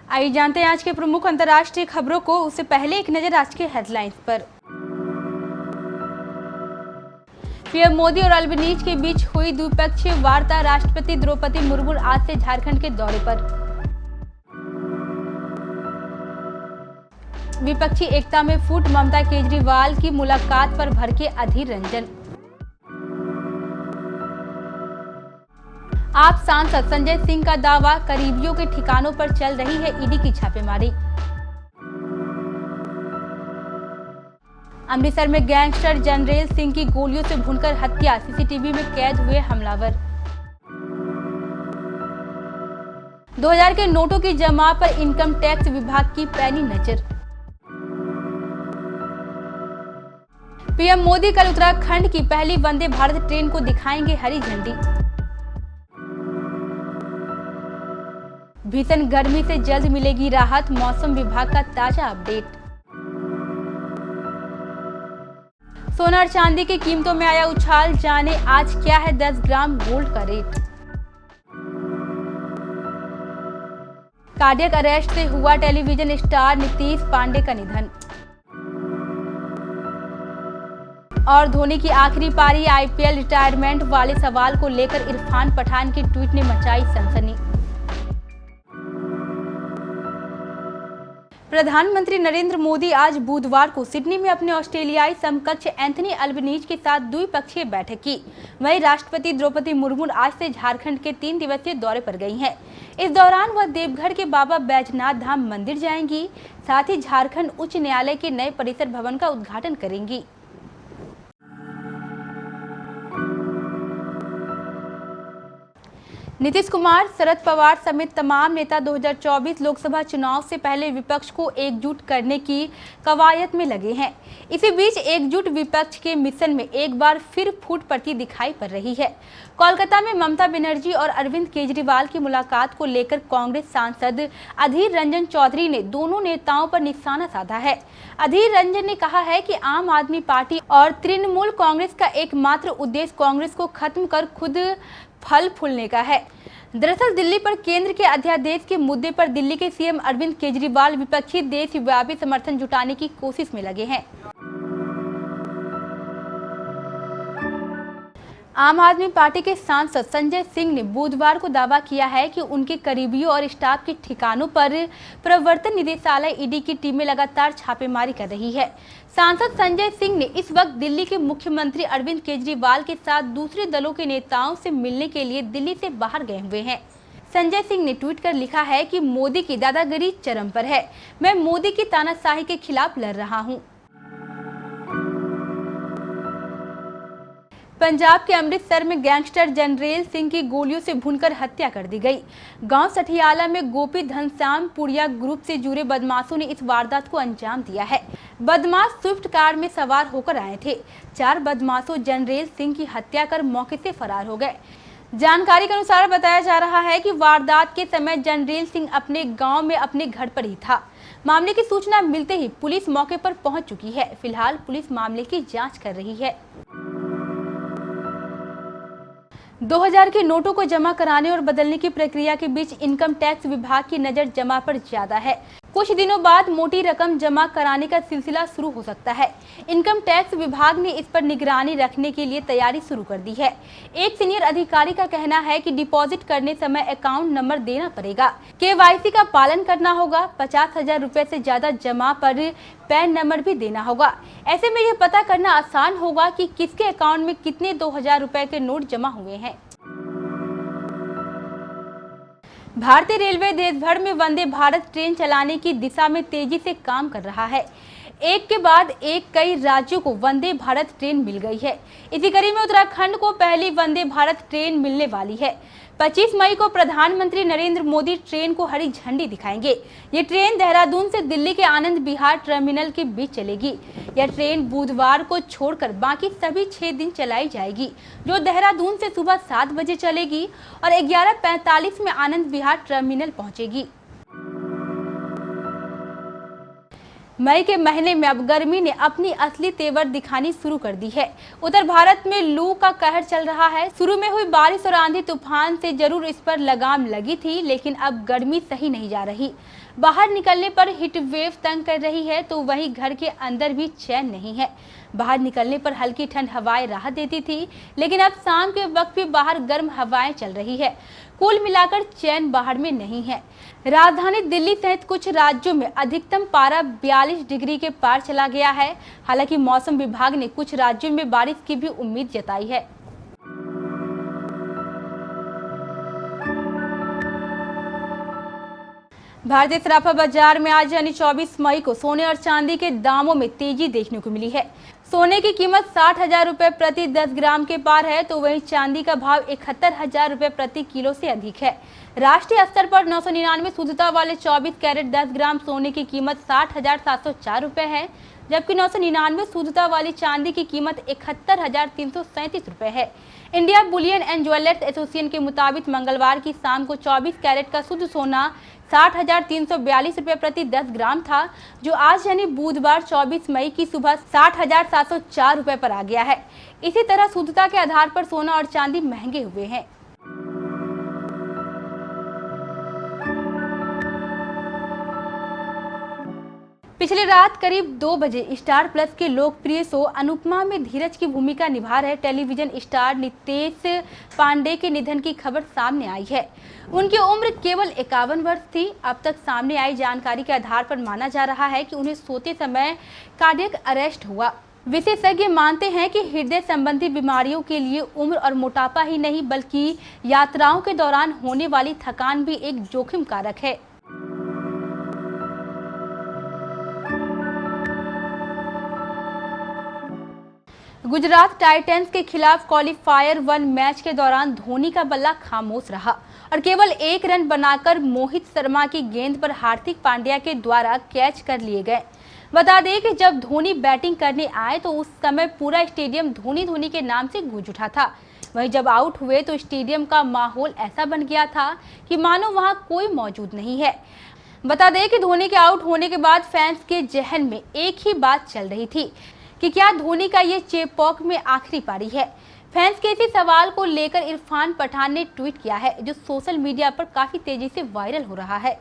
आइए जानते हैं आज के प्रमुख अंतर्राष्ट्रीय खबरों को। उससे पहले एक नजर आज के हेडलाइंस पर। पीएम मोदी और अल्बनीज के बीच हुई द्विपक्षीय वार्ता। राष्ट्रपति द्रौपदी मुर्मू आज से झारखंड के दौरे पर। विपक्षी एकता में फूट। ममता केजरीवाल की मुलाकात पर भड़के अधीर रंजन। आप सांसद संजय सिंह का दावा। करीबियों के ठिकानों पर चल रही है ईडी की छापेमारी। अमृतसर में गैंगस्टर जरनैल सिंह की गोलियों से भूनकर हत्या। सीसीटीवी में कैद हुए हमलावर। 2000 के नोटों की जमा पर इनकम टैक्स विभाग की पैनी नजर। पीएम मोदी कल उत्तराखंड की पहली वंदे भारत ट्रेन को दिखाएंगे हरी झंडी। भीषण गर्मी से जल्द मिलेगी राहत। मौसम विभाग का ताजा अपडेट। सोना और चांदी की कीमतों में आया उछाल। जाने आज क्या है 10 ग्राम गोल्ड का रेट। कार्डियक अरेस्ट से हुआ टेलीविजन स्टार नीतीश पांडे का निधन। और धोनी की आखिरी पारी आईपीएल रिटायरमेंट वाले सवाल को लेकर इरफान पठान के ट्वीट ने मचाई सनसनी। प्रधानमंत्री नरेंद्र मोदी आज बुधवार को सिडनी में अपने ऑस्ट्रेलियाई समकक्ष एंथनी अल्बनीज के साथ द्विपक्षीय बैठक की। वहीं राष्ट्रपति द्रौपदी मुर्मू आज से झारखंड के 3 दिवसीय दौरे पर गई हैं। इस दौरान वह देवघर के बाबा बैजनाथ धाम मंदिर जाएंगी। साथ ही झारखंड उच्च न्यायालय के नए परिसर भवन का उद्घाटन करेंगी। नीतीश कुमार, शरद पवार समेत तमाम नेता 2024 लोकसभा चुनाव से पहले विपक्ष को एकजुट करने की कवायद में लगे हैं। इसी बीच एकजुट विपक्ष के मिशन में एक बार फिर फूट पड़ती दिखाई पड़ रही है। कोलकाता में ममता बनर्जी और अरविंद केजरीवाल की मुलाकात को लेकर कांग्रेस सांसद अधीर रंजन चौधरी ने दोनों नेताओं पर निशाना साधा है। अधीर रंजन ने कहा है कि आम आदमी पार्टी और तृणमूल कांग्रेस का एकमात्र उद्देश्य कांग्रेस को खत्म कर खुद फल फूलने का है। दरअसल दिल्ली पर केंद्र के अध्यादेश के मुद्दे पर दिल्ली के सीएम अरविंद केजरीवाल विपक्षी देशव्यापी समर्थन जुटाने की कोशिश में लगे हैं। आम आदमी पार्टी के सांसद संजय सिंह ने बुधवार को दावा किया है कि उनके करीबियों और स्टाफ के ठिकानों पर प्रवर्तन निदेशालय ईडी की टीमें लगातार छापेमारी कर रही है। सांसद संजय सिंह ने इस वक्त दिल्ली के मुख्यमंत्री अरविंद केजरीवाल के साथ दूसरे दलों के नेताओं से मिलने के लिए दिल्ली से बाहर गए हुए हैं। संजय सिंह ने ट्वीट कर लिखा है कि मोदी की दादागिरी चरम पर है। मैं मोदी की तानाशाही के खिलाफ लड़ रहा हूं। पंजाब के अमृतसर में गैंगस्टर जरनैल सिंह की गोलियों से भूनकर हत्या कर दी गई। गांव सठियाला में गोपी घनश्याम पुड़िया ग्रुप से जुड़े बदमाशों ने इस वारदात को अंजाम दिया है। बदमाश स्विफ्ट कार में सवार होकर आए थे। 4 बदमाशों जरनैल सिंह की हत्या कर मौके से फरार हो गए। जानकारी के अनुसार बताया जा रहा है कि वारदात के समय जरनैल सिंह अपने गाँव में अपने घर पर ही था। मामले की सूचना मिलते ही पुलिस मौके पर पहुंच चुकी है। फिलहाल पुलिस मामले की जाँच कर रही है। 2000 के नोटों को जमा कराने और बदलने की प्रक्रिया के बीच इनकम टैक्स विभाग की नजर जमा पर ज्यादा है। कुछ दिनों बाद मोटी रकम जमा कराने का सिलसिला शुरू हो सकता है। इनकम टैक्स विभाग ने इस पर निगरानी रखने के लिए तैयारी शुरू कर दी है। एक सीनियर अधिकारी का कहना है कि डिपॉजिट करने समय अकाउंट नंबर देना पड़ेगा। केवाईसी का पालन करना होगा। 50,000 रुपए से ज्यादा जमा पर पैन नंबर भी देना होगा। ऐसे में यह पता करना आसान होगा कि किसके अकाउंट में कितने 2000 रुपए के नोट जमा हुए हैं। भारतीय रेलवे देश भर में वंदे भारत ट्रेन चलाने की दिशा में तेजी से काम कर रहा है। एक के बाद एक कई राज्यों को वंदे भारत ट्रेन मिल गई है। इसी कड़ी में उत्तराखंड को पहली वंदे भारत ट्रेन मिलने वाली है। 25 मई को प्रधानमंत्री नरेंद्र मोदी ट्रेन को हरी झंडी दिखाएंगे। ये ट्रेन देहरादून से दिल्ली के आनंद विहार टर्मिनल के बीच चलेगी। यह ट्रेन बुधवार को छोड़कर बाकी सभी 6 दिन चलाई जाएगी, जो देहरादून से सुबह 7 बजे चलेगी और 11:45 में आनंद विहार टर्मिनल पहुंचेगी। मई के महीने में अब गर्मी ने अपनी असली तेवर दिखानी शुरू कर दी है। उत्तर भारत में लू का कहर चल रहा है। शुरू में हुई बारिश और आंधी तूफान से जरूर इस पर लगाम लगी थी, लेकिन अब गर्मी सही नहीं जा रही। बाहर निकलने पर हीट वेव तंग कर रही है, तो वहीं घर के अंदर भी चैन नहीं है। बाहर निकलने पर हल्की ठंड हवाएं राहत देती थी, लेकिन अब शाम के वक्त भी बाहर गर्म हवाएं चल रही है। कुल मिलाकर चैन बाहर में नहीं है। राजधानी दिल्ली सहित कुछ राज्यों में अधिकतम पारा 42 डिग्री के पार चला गया है। हालांकि मौसम विभाग ने कुछ राज्यों में बारिश की भी उम्मीद जताई है। भारतीय सराफा बाजार में आज यानी 24 मई को सोने और चांदी के दामों में तेजी देखने को मिली है। सोने की कीमत 60,000 रुपए प्रति 10 ग्राम के पार है, तो वहीं चांदी का भाव 71,000 रुपए प्रति किलो से अधिक है। राष्ट्रीय स्तर पर 999 शुद्धता वाले 24 कैरेट 10 ग्राम सोने की कीमत 60,704 रुपए है, जबकि 999 शुद्धता वाली चांदी की कीमत 71,337 रुपए है। India Boolean and jewellers association के मुताबिक मंगलवार की शाम को 24 कैरेट का शुद्ध सोना 60,342 रुपए प्रति 10 ग्राम था, जो आज यानी बुधवार 24 मई की सुबह 60,704 रुपए पर आ गया है। इसी तरह शुद्धता के आधार पर सोना और चांदी महंगे हुए हैं। पिछली रात करीब 2 बजे स्टार प्लस के लोकप्रिय शो अनुपमा में धीरज की भूमिका निभा रहे टेलीविजन स्टार नितेश पांडे के निधन की खबर सामने आई है। उनकी उम्र केवल 51 वर्ष थी। अब तक सामने आई जानकारी के आधार पर माना जा रहा है कि उन्हें सोते समय कार्डियक अरेस्ट हुआ। विशेषज्ञ मानते हैं कि हृदय संबंधी बीमारियों के लिए उम्र और मोटापा ही नहीं, बल्कि यात्राओं के दौरान होने वाली थकान भी एक जोखिम कारक है। गुजरात टाइटंस के खिलाफ क्वालीफायर 1 मैच के दौरान धोनी का बल्ला खामोश रहा और केवल 1 रन बनाकर मोहित शर्मा की गेंद पर हार्दिक पांड्या के द्वारा कैच कर लिए गए। बता दें कि जब धोनी बैटिंग करने आए तो उस समय पूरा स्टेडियम धोनी धोनी के नाम से गूंज उठा था। वहीं जब आउट हुए तो स्टेडियम का माहौल ऐसा बन गया था कि मानो वहां कोई मौजूद नहीं है। बता दें कि धोनी के आउट होने के बाद फैंस के जहन में एक ही बात चल रही थी कि क्या धोनी का ये चेपॉक में आखिरी पारी है। फैंस के इसी सवाल को लेकर इरफान पठान ने ट्वीट किया है, जो सोशल मीडिया पर काफी तेजी से वायरल हो रहा है।